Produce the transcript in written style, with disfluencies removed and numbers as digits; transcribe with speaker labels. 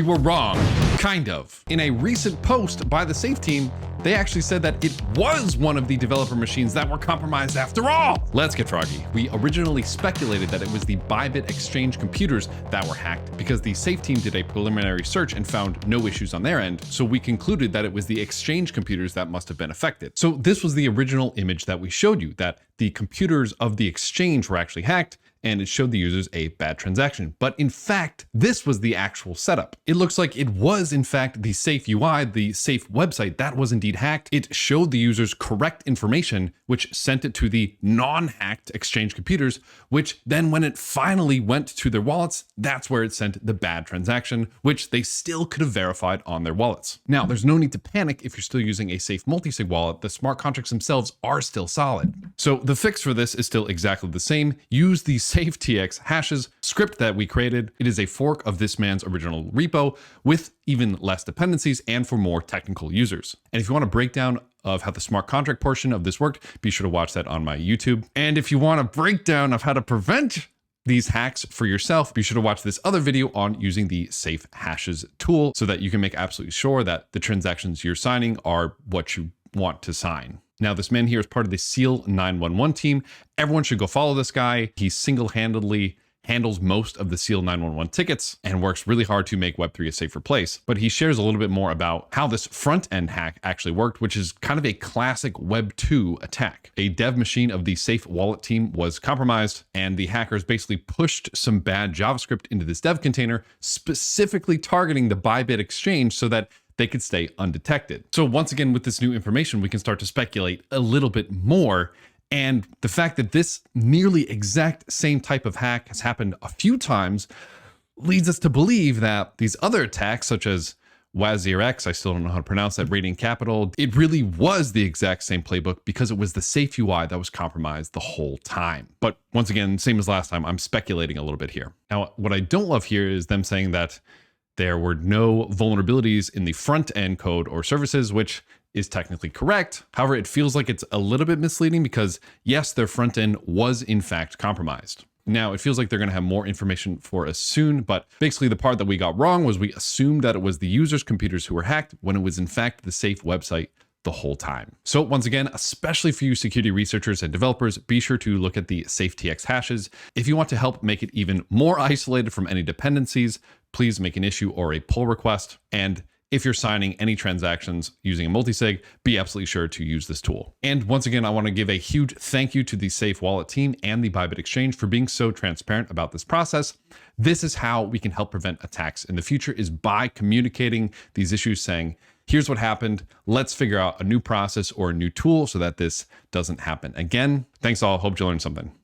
Speaker 1: were wrong. Kind of. In a recent post by the Safe team, they actually said that it was one of the developer machines that were compromised after all. Let's get froggy. We originally speculated that it was the Bybit exchange computers that were hacked because the Safe team did a preliminary search and found no issues on their end. So we concluded that it was the exchange computers that must have been affected. So this was the original image that we showed you, that the computers of the exchange were actually hacked, and it showed the users a bad transaction. But in fact, this was the actual setup. It looks like it was in fact the Safe UI, the Safe website, that was indeed hacked. It showed the users correct information, which sent it to the non-hacked exchange computers, which then when it finally went to their wallets, that's where it sent the bad transaction, which they still could have verified on their wallets. Now, there's no need to panic if you're still using a Safe multisig wallet. The smart contracts themselves are still solid. So the fix for this is still exactly the same. Use the SafeTX hashes script that we created. It is a fork of this man's original repo with even less dependencies and for more technical users. And if you want a breakdown of how the smart contract portion of this worked, be sure to watch that on my YouTube. And if you want a breakdown of how to prevent these hacks for yourself, be sure to watch this other video on using the Safe Hashes tool so that you can make absolutely sure that the transactions you're signing are what you want to sign. Now, this man here is part of the SEAL 911 team. Everyone should go follow this guy. He single-handedly handles most of the SEAL 911 tickets and works really hard to make Web3 a safer place. But he shares a little bit more about how this front-end hack actually worked, which is kind of a classic Web 2 attack. A dev machine of the Safe wallet team was compromised, and the hackers basically pushed some bad JavaScript into this dev container, specifically targeting the Bybit exchange so that they could stay undetected. So once again, with this new information, we can start to speculate a little bit more. And the fact that this nearly exact same type of hack has happened a few times leads us to believe that these other attacks, such as WazirX, I still don't know how to pronounce that, Radiant Capital, it really was the exact same playbook because it was the Safe UI that was compromised the whole time. But once again, same as last time, I'm speculating a little bit here. Now, what I don't love here is them saying that there were no vulnerabilities in the front-end code or services, which is technically correct. However, it feels like it's a little bit misleading because yes, their front end was in fact compromised. Now, it feels like they're going to have more information for us soon, but basically the part that we got wrong was we assumed that it was the users' computers who were hacked when it was in fact the Safe website the whole time. So once again, especially for you security researchers and developers, be sure to look at the SafeTX hashes. If you want to help make it even more isolated from any dependencies, please make an issue or a pull request. And if you're signing any transactions using a multisig, be absolutely sure to use this tool. And once again, I want to give a huge thank you to the Safe Wallet team and the Bybit Exchange for being so transparent about this process. This is how we can help prevent attacks in the future, is by communicating these issues, saying, here's what happened. Let's figure out a new process or a new tool so that this doesn't happen again. Thanks all. Hope you learned something.